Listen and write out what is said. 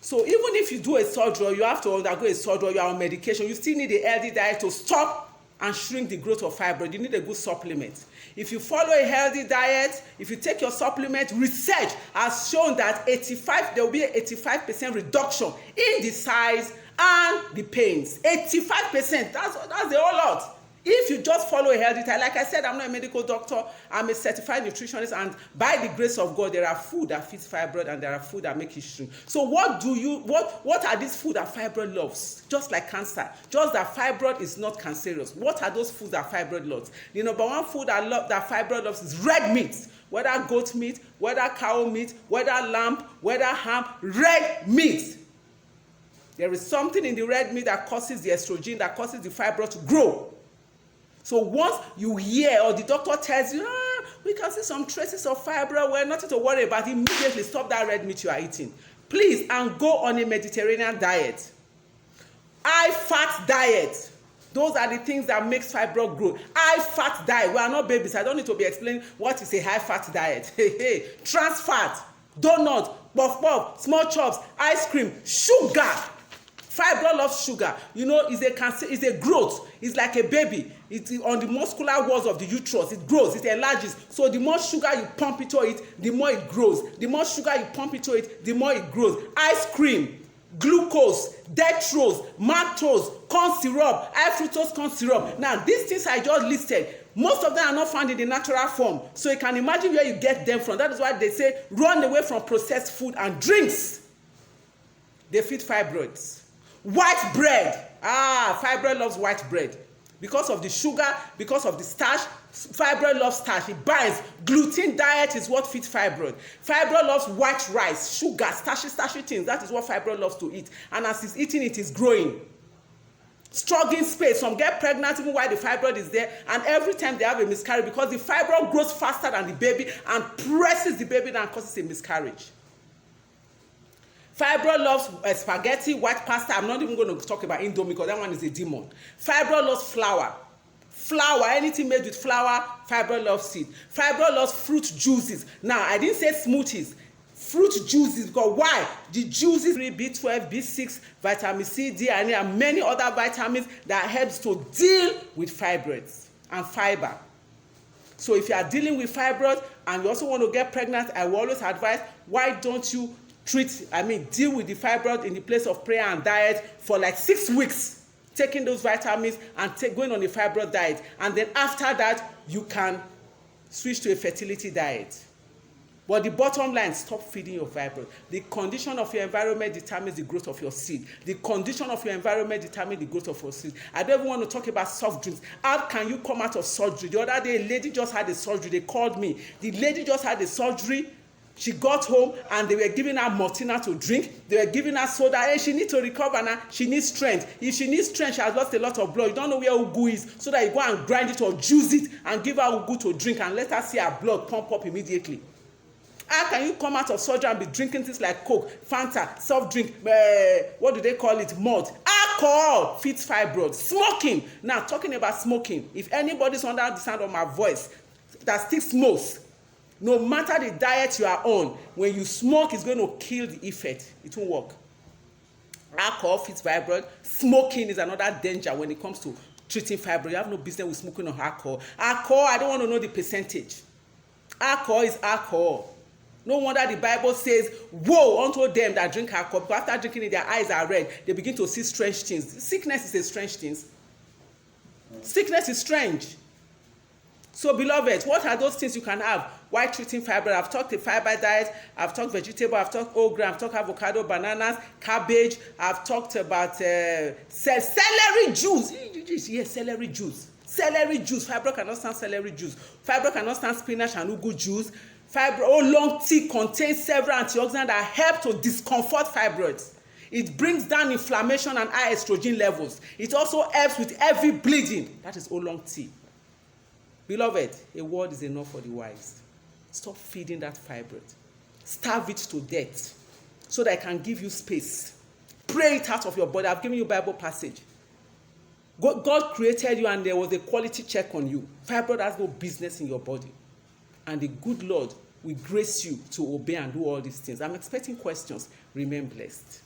So even if you do a surgery, or you have to undergo a surgery, or you are on medication, you still need a healthy diet to stop and shrink the growth of fibroid. You need a good supplement. If you follow a healthy diet, if you take your supplement, research has shown that there will be an 85% reduction in the size and the pains. 85%, that's a whole lot. If you just follow a healthy diet, like I said, I'm not a medical doctor, I'm a certified nutritionist, and by the grace of God, there are food that fits fibroid and there are food that make it shrink. So what are these food that fibroid loves? Just like cancer, just that fibroid is not cancerous. What are those foods that fibroid loves? The number one food that fibroid loves is red meat. Whether goat meat, whether cow meat, whether lamb, whether ham, red meat. There is something in the red meat that causes the estrogen, that causes the fibroid to grow. So once you hear or the doctor tells you, we can see some traces of fibroid, well, nothing to worry about, immediately stop that red meat you are eating. Please, and go on a Mediterranean diet. High-fat diet. Those are the things that makes fibroid grow. High-fat diet. We are not babies. I don't need to be explaining what is a high-fat diet. Trans fat, donut, puff-puff, small chops, ice cream, sugar. Fibroid loves sugar. You know, it's a growth. It's like a baby. It's on the muscular walls of the uterus. It grows. It enlarges. So the more sugar you pump into it, the more it grows. The more sugar you pump into it, the more it grows. Ice cream, glucose, dextrose, maltose, corn syrup, high fructose corn syrup. Now, these things I just listed, most of them are not found in the natural form. So you can imagine where you get them from. That is why they say run away from processed food and drinks. They feed fibroids. White bread. Fibroid loves white bread. Because of the sugar, because of the starch, fibroid loves starch. It binds. Gluten diet is what feeds fibroid. Fibroid loves white rice, sugar, starchy things. That is what fibroid loves to eat. And as it's eating, it is growing. Struggling space. Some get pregnant even while the fibroid is there, and every time they have a miscarriage because the fibroid grows faster than the baby and presses the baby down and causes a miscarriage. Fibroid loves spaghetti, white pasta. I'm not even going to talk about Indomie because that one is a demon. Fibroid loves flour. Flour, anything made with flour, fibroid loves it. Fibroid loves fruit juices. Now, I didn't say smoothies. Fruit juices, because why? The juices, B12, B6, vitamin C, D, and many other vitamins that helps to deal with fibroids and fiber. So if you are dealing with fibroids and you also want to get pregnant, I will always advise, why don't you deal with the fibroid in the place of prayer and diet for like 6 weeks, taking those vitamins and going on a fibroid diet. And then after that, you can switch to a fertility diet. But the bottom line, stop feeding your fibroid. The condition of your environment determines the growth of your seed. The condition of your environment determines the growth of your seed. I don't even want to talk about soft drinks. How can you come out of surgery? The other day, a lady just had a surgery. They called me. The lady just had a surgery. She got home and they were giving her Martina to drink. They were giving her soda. Hey, she needs to recover now. She needs strength. If she needs strength, she has lost a lot of blood. You don't know where ugu is, so that you go and grind it or juice it and give her ugu to drink and let her see her blood pump up immediately. How can you come out of surgery and be drinking things like Coke, Fanta, soft drink, what do they call it, malt? Alcohol feeds fibroids. Smoking. Now, talking about smoking, if anybody's under the sound of my voice that still smokes, no matter the diet you are on, when you smoke, it's going to kill the effect. It won't work. Alcohol feeds fibroid. Smoking is another danger when it comes to treating fibroid. You have no business with smoking or alcohol. Alcohol, I don't want to know the percentage. Alcohol is alcohol. No wonder the Bible says, woe unto them that drink alcohol, because after drinking it, their eyes are red. They begin to see strange things. Sickness is a strange thing. Sickness is strange. So, beloved, what are those things you can have while treating fibroid? I've talked the fiber diet, I've talked vegetable, I've talked whole grain, I've talked avocado, bananas, cabbage, I've talked about celery juice. Yes, celery juice. Celery juice. Fibroid cannot stand celery juice. Fibroid cannot stand spinach and ugu juice. Oolong tea contains several antioxidants that help to discomfort fibroids. It brings down inflammation and high estrogen levels. It also helps with heavy bleeding. That is oolong tea. Beloved, a word is enough for the wise. Stop feeding that fibroid. Starve it to death so that it can give you space. Pray it out of your body. I've given you a Bible passage. God created you and there was a quality check on you. Fibroid has no business in your body. And the good Lord will grace you to obey and do all these things. I'm expecting questions. Remain blessed.